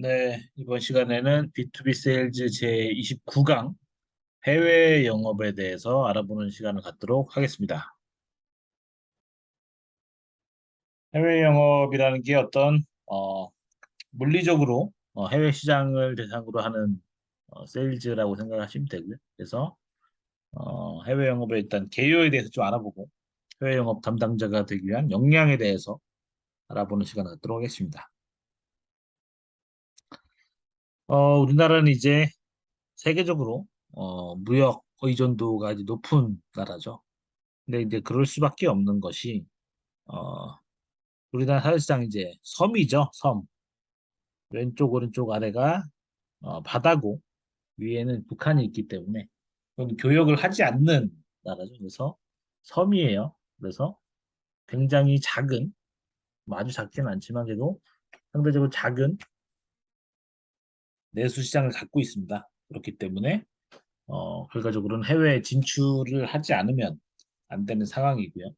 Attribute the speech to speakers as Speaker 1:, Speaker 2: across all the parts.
Speaker 1: 네, 이번 시간에는 B2B 세일즈 제29강 해외 영업에 대해서 알아보는 시간을 갖도록 하겠습니다. 해외 영업이라는 게 어떤 물리적으로 해외 시장을 대상으로 하는 세일즈라고 생각하시면 되고요. 그래서 해외 영업의 일단 개요에 대해서 좀 알아보고 해외 영업 담당자가 되기 위한 역량에 대해서 알아보는 시간을 갖도록 하겠습니다. 우리나라는 이제 세계적으로 무역 의존도가 아주 높은 나라죠. 근데 이제 그럴 수밖에 없는 것이 어, 우리나라 사실상 이제 섬이죠. 섬. 왼쪽 오른쪽 아래가 바다고 위에는 북한이 있기 때문에 그건 교역을 하지 않는 나라죠. 그래서 섬이에요. 그래서 굉장히 작은 뭐 아주 작지는 않지만 그래도 상대적으로 작은 내수 시장을 갖고 있습니다. 그렇기 때문에 결과적으로는 해외 진출을 하지 않으면 안 되는 상황이고요.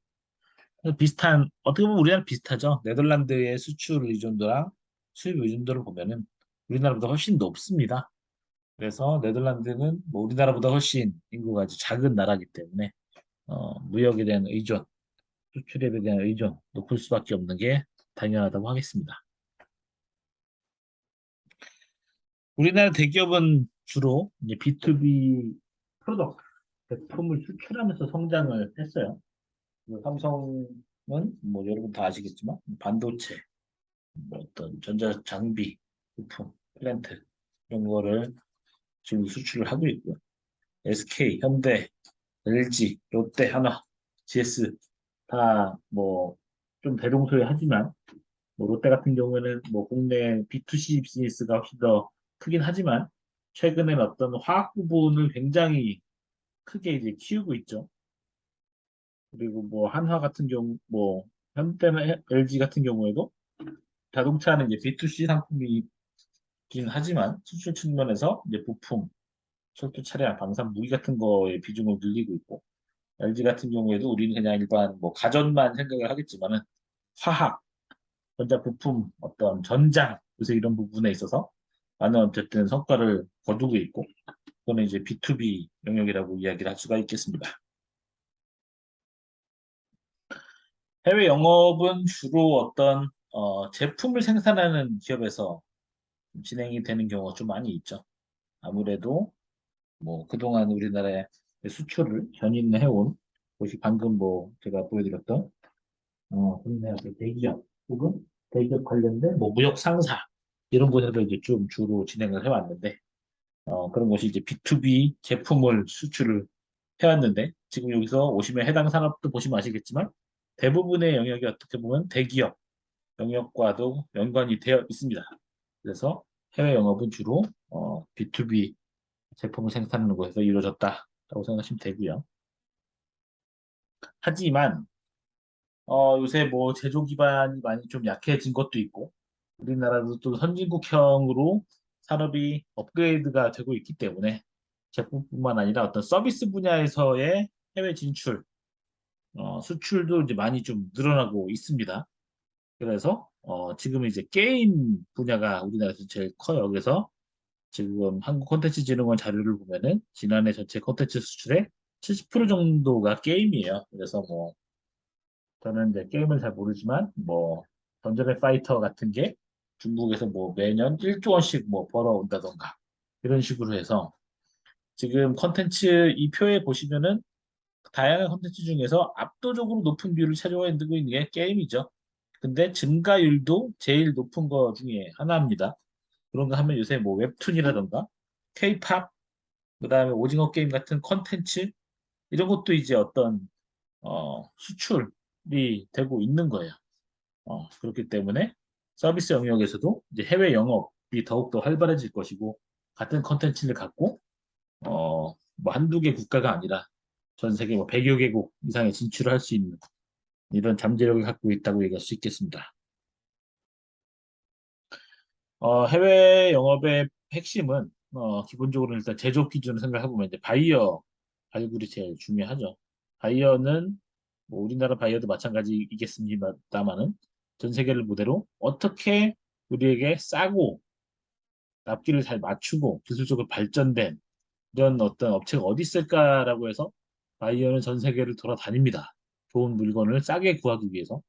Speaker 1: 비슷한 어떻게 보면 우리나라 비슷하죠. 네덜란드의 수출 의존도랑 수입 의존도를 보면은 우리나라보다 훨씬 높습니다. 그래서 네덜란드는 뭐 우리나라보다 훨씬 인구가 아주 작은 나라이기 때문에 무역에 대한 의존, 수출에 대한 의존 높을 수밖에 없는 게 당연하다고 하겠습니다. 우리나라 대기업은 주로 이제 B2B 프로덕트, 제품을 수출하면서 성장을 했어요. 삼성은 뭐 여러분 다 아시겠지만 반도체, 뭐 어떤 전자장비, 부품, 플랜트 이런 거를 지금 수출을 하고 있고요. SK, 현대, LG, 롯데, 하나, GS 다 뭐 좀 대동소이하지만 뭐 롯데 같은 경우에는 뭐 국내 B2C 비즈니스가 훨씬 더 크긴 하지만 최근엔 어떤 화학 부분을 굉장히 크게 이제 키우고 있죠. 그리고 뭐 한화 같은 경우 뭐 현대나 LG 같은 경우에도 자동차는 이제 B2C 상품이긴 하지만 수출 측면에서 이제 부품, 철도 차량, 방산 무기 같은 거의 비중을 늘리고 있고 LG 같은 경우에도 우리는 그냥 일반 뭐 가전만 생각을 하겠지만은 화학, 전자 부품, 어떤 전장 요새 이런 부분에 있어서 많은 어쨌든 성과를 거두고 있고 그거는 이제 B2B 영역이라고 이야기를 할 수가 있겠습니다. 해외 영업은 주로 어떤 제품을 생산하는 기업에서 진행이 되는 경우가 좀 많이 있죠. 아무래도 뭐 그동안 우리나라의 수출을 견인해온 곳이 방금 뭐 제가 보여드렸던 국내 대기업 혹은 대기업 관련된 뭐 무역 상사 이런 곳에서 이제 좀 주로 진행을 해왔는데 그런 것이 이제 B2B 제품을 수출을 해왔는데 지금 여기서 오시면 해당 산업도 보시면 아시겠지만 대부분의 영역이 어떻게 보면 대기업 영역과도 연관이 되어 있습니다. 그래서 해외 영업은 주로 B2B 제품을 생산하는 곳에서 이루어졌다라고 생각하시면 되고요. 하지만 요새 뭐 제조 기반이 많이 좀 약해진 것도 있고 우리나라도 또 선진국형으로 산업이 업그레이드가 되고 있기 때문에 제품뿐만 아니라 어떤 서비스 분야에서의 해외 진출, 수출도 이제 많이 좀 늘어나고 있습니다. 그래서 지금 이제 게임 분야가 우리나라에서 제일 커요. 그래서 지금 한국콘텐츠진흥원 자료를 보면은 지난해 전체 콘텐츠 수출의 70% 정도가 게임이에요. 그래서 뭐 저는 이제 게임을 잘 모르지만 뭐 던전앤 파이터 같은 게 중국에서 뭐 매년 1조 원씩 뭐 벌어온다던가 이런 식으로 해서 지금 컨텐츠 이 표에 보시면은 다양한 컨텐츠 중에서 압도적으로 높은 비율을 차지하고 있는 게 게임이죠. 근데 증가율도 제일 높은 거 중에 하나입니다. 그런가 하면 요새 뭐 웹툰이라던가 케이팝 그다음에 오징어 게임 같은 컨텐츠 이런 것도 이제 어떤 수출이 되고 있는 거예요. 그렇기 때문에 서비스 영역에서도 이제 해외 영업이 더욱더 활발해질 것이고 같은 컨텐츠를 갖고 뭐 한두 개 국가가 아니라 전 세계 뭐 100여 개국 이상에 진출을 할 수 있는 이런 잠재력을 갖고 있다고 얘기할 수 있겠습니다. 해외 영업의 핵심은 기본적으로 일단 제조업 기준을 생각해보면 이제 바이어 발굴이 제일 중요하죠. 바이어는 뭐 우리나라 바이어도 마찬가지이겠습니다만은 전 세계를 무대로 어떻게 우리에게 싸고 납기를 잘 맞추고 기술적으로 발전된 이런 어떤 업체가 어디 있을까라고 해서 바이어는 전 세계를 돌아다닙니다. 좋은 물건을 싸게 구하기 위해서.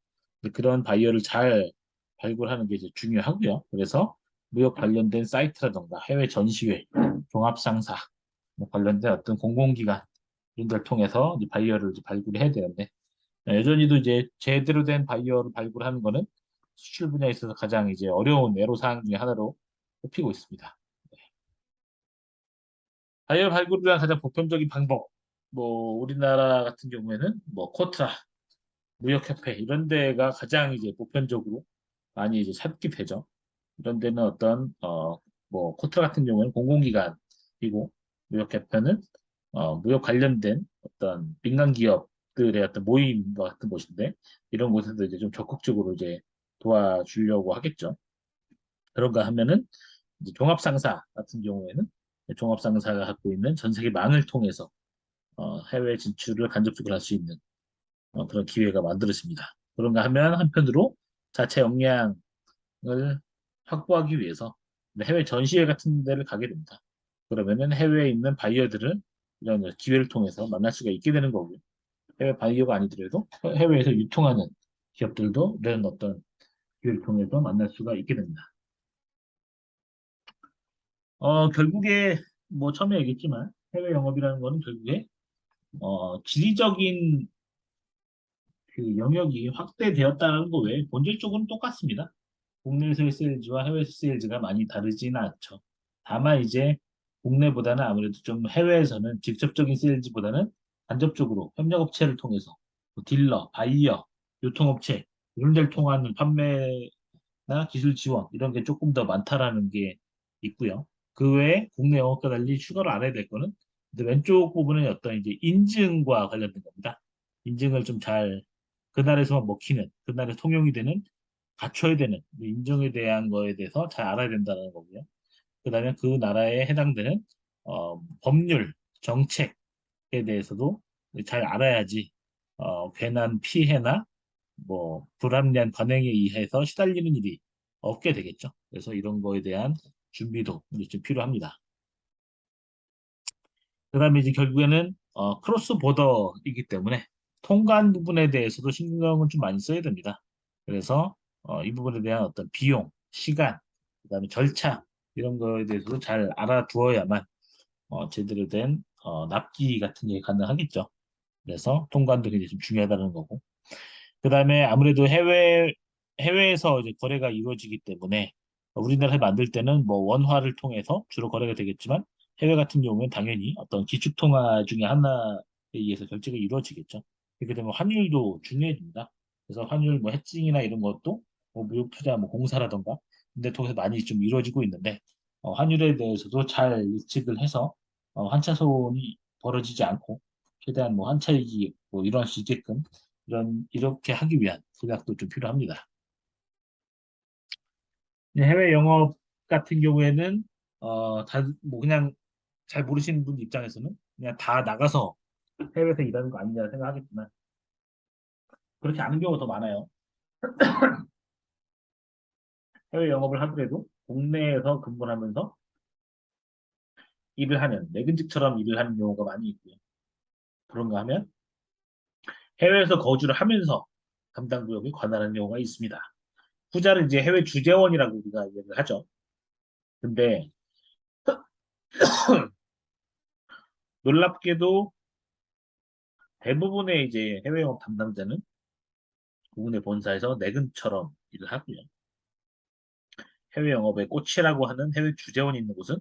Speaker 1: 근데 그런 바이어를 잘 발굴하는 게 이제 중요하고요. 그래서 무역 관련된 사이트라던가 해외 전시회, 종합상사 뭐 관련된 어떤 공공기관 이런 데를 통해서 이제 바이어를 이제 발굴해야 되는데 여전히도 이제 제대로 된 바이어를 발굴하는 거는 수출 분야에 있어서 가장 이제 어려운 애로사항 중에 하나로 꼽히고 있습니다. 바이오 발굴을 위한 가장 보편적인 방법, 뭐 우리나라 같은 경우에는 뭐 코트라, 무역협회 이런 데가 가장 이제 보편적으로 많이 이제 찾게 되죠. 이런 데는 어떤 뭐 코트라 같은 경우에는 공공기관이고 무역협회는 무역 관련된 어떤 민간 기업들의 어떤 모임과 같은 곳인데 이런 곳에서 이제 좀 적극적으로 이제 도와주려고 하겠죠. 그런가 하면은 이제 종합상사 같은 경우에는 종합상사가 갖고 있는 전 세계 망을 통해서 해외 진출을 간접적으로 할 수 있는 그런 기회가 만들어집니다. 그런가 하면 한편으로 자체 역량을 확보하기 위해서 해외 전시회 같은 데를 가게 됩니다. 그러면은 해외에 있는 바이어들을 이런 기회를 통해서 만날 수가 있게 되는 거고요. 해외 바이어가 아니더라도 해외에서 유통하는 기업들도 이런 어떤 기회를 통해서 만날 수가 있게 됩니다. 결국에 뭐 처음에 얘기했지만 해외 영업이라는 거는 결국에 지리적인 그 영역이 확대되었다는 거 외에 본질적으로는 똑같습니다. 국내에서의 세일즈와 해외 세일즈가 많이 다르지는 않죠. 다만 이제 국내보다는 아무래도 좀 해외에서는 직접적인 세일즈보다는 간접적으로 협력업체를 통해서 뭐 딜러, 바이어, 유통업체 이런 데를 통한 판매나 기술 지원 이런 게 조금 더 많다라는 게 있고요. 그 외에 국내 영업과 달리 추가로 알아야 될 거는 이제 왼쪽 부분은 어떤 이제 인증과 관련된 겁니다. 인증을 좀 잘 그날에서만 먹히는 그날에 통용이 되는 갖춰야 되는 인정에 대한 거에 대해서 잘 알아야 된다는 거고요. 그다음에 그 나라에 해당되는 법률, 정책에 대해서도 잘 알아야지 괜한 피해나 뭐 불합리한 관행에 의해서 시달리는 일이 없게 되겠죠. 그래서 이런 거에 대한 준비도 이제 좀 필요합니다. 그다음에 이제 결국에는 크로스 보더이기 때문에 통관 부분에 대해서도 신경을 좀 많이 써야 됩니다. 그래서 이 부분에 대한 어떤 비용, 시간, 그다음에 절차 이런 거에 대해서도 잘 알아두어야만 제대로 된 납기 같은 게 가능하겠죠. 그래서 통관도 굉장히 좀 중요하다는 거고. 그다음에 아무래도 해외에서 이제 거래가 이루어지기 때문에 우리나라에 만들 때는 뭐 원화를 통해서 주로 거래가 되겠지만 해외 같은 경우는 당연히 어떤 기축통화 중에 하나에 의해서 결제가 이루어지겠죠. 그렇게 되면 환율도 중요해집니다. 그래서 환율 뭐 해칭이나 이런 것도 뭐 무역 투자 뭐 공사라던가 근데 통해서 많이 좀 이루어지고 있는데 환율에 대해서도 잘 예측을 해서 환차손이 벌어지지 않고 최대한 뭐 환차익이 뭐 일어날 수 있게끔 이렇게 하기 위한 전략도 좀 필요합니다. 해외 영업 같은 경우에는 뭐 그냥 잘 모르시는 분 입장에서는 그냥 다 나가서 해외에서 일하는 거 아니냐 생각하겠지만 그렇지 않은 경우가 더 많아요. 해외 영업을 하더라도 국내에서 근무를 하면서 일을 하는 내근직처럼 일을 하는 경우가 많이 있고요. 그런가 하면 해외에서 거주를 하면서 담당 구역에 관할하는 경우가 있습니다. 후자를 이제 해외 주재원이라고 우리가 얘기를 하죠. 근데 놀랍게도 대부분의 이제 해외 영업 담당자는 국내 본사에서 내근처럼 일을 하고요. 해외 영업의 꽃이라고 하는 해외 주재원이 있는 곳은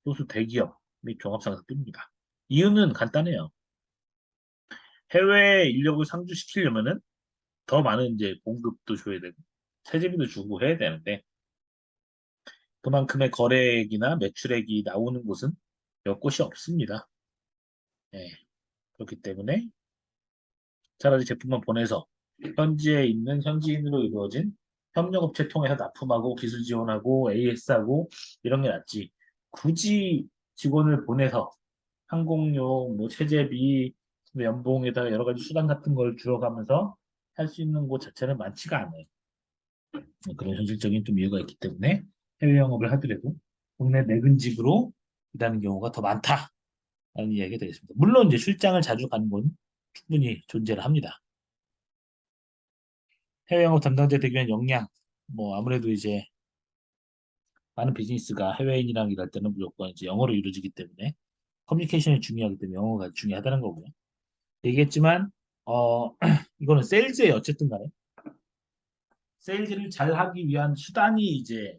Speaker 1: 소수 대기업 및 종합상사뿐입니다. 이유는 간단해요. 해외 인력을 상주시키려면은 더 많은 이제 공급도 줘야 되고 세제비도 주고 해야 되는데 그만큼의 거래액이나 매출액이 나오는 곳은 몇 곳이 없습니다. 네, 그렇기 때문에 차라리 제품만 보내서 현지에 있는 현지인으로 이루어진 협력업체 통해서 납품하고 기술 지원하고 AS하고 이런 게 낫지. 굳이 직원을 보내서 항공료, 뭐 체재비, 뭐 연봉에다가 여러 가지 수당 같은 걸 줄여가면서 할 수 있는 곳 자체는 많지가 않아요. 그런 현실적인 좀 이유가 있기 때문에 해외 영업을 하더라도 국내 내근직으로 일하는 경우가 더 많다라는 이야기가 되겠습니다. 물론 이제 출장을 자주 가는 건 충분히 존재를 합니다. 해외 영업 담당자 되기 위한 역량, 뭐 아무래도 이제 많은 비즈니스가 해외인이랑 일할 때는 무조건 이제 영어로 이루어지기 때문에 커뮤니케이션이 중요하기 때문에 영어가 중요하다는 거고요. 얘기했지만 이거는 세일즈에 어쨌든 간에 세일즈를 잘 하기 위한 수단이 이제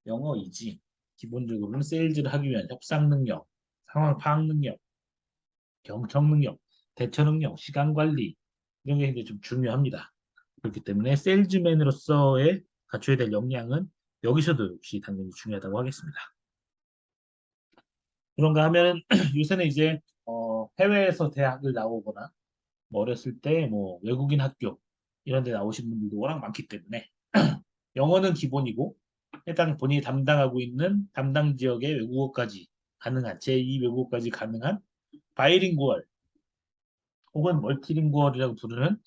Speaker 1: 영어이지 기본적으로는 세일즈를 하기 위한 협상 능력, 상황 파악 능력, 경청 능력, 대처 능력, 시간 관리 이런 게 굉장히 좀 중요합니다. 그렇기 때문에 세일즈맨으로서의 갖춰야 될 역량은 여기서도 역시 당연히 중요하다고 하겠습니다. 그런가 하면은 요새는 이제 해외에서 대학을 나오거나 뭐 어렸을 때 뭐 외국인 학교 이런 데 나오신 분들도 워낙 많기 때문에 영어는 기본이고 해당 본인이 담당하고 있는 담당 지역의 외국어까지 가능한 제2 외국어까지 가능한 바이링구얼 혹은 멀티링구얼이라고 부르는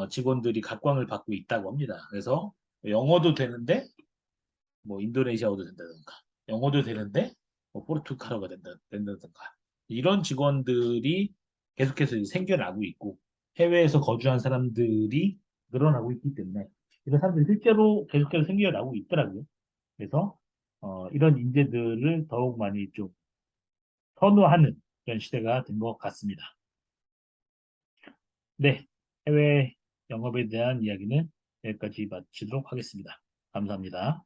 Speaker 1: 직원들이 각광을 받고 있다고 합니다. 그래서 영어도 되는데 뭐 인도네시아어도 된다든가 영어도 되는데 뭐 포르투갈어가 된다든가 이런 직원들이 계속해서 이제 생겨나고 있고 해외에서 거주한 사람들이 늘어나고 있기 때문에 이런 사람들이 실제로 계속해서 생겨나고 있더라고요. 그래서 이런 인재들을 더욱 많이 좀 선호하는 그런 시대가 된 것 같습니다. 네, 해외 영업에 대한 이야기는 여기까지 마치도록 하겠습니다. 감사합니다.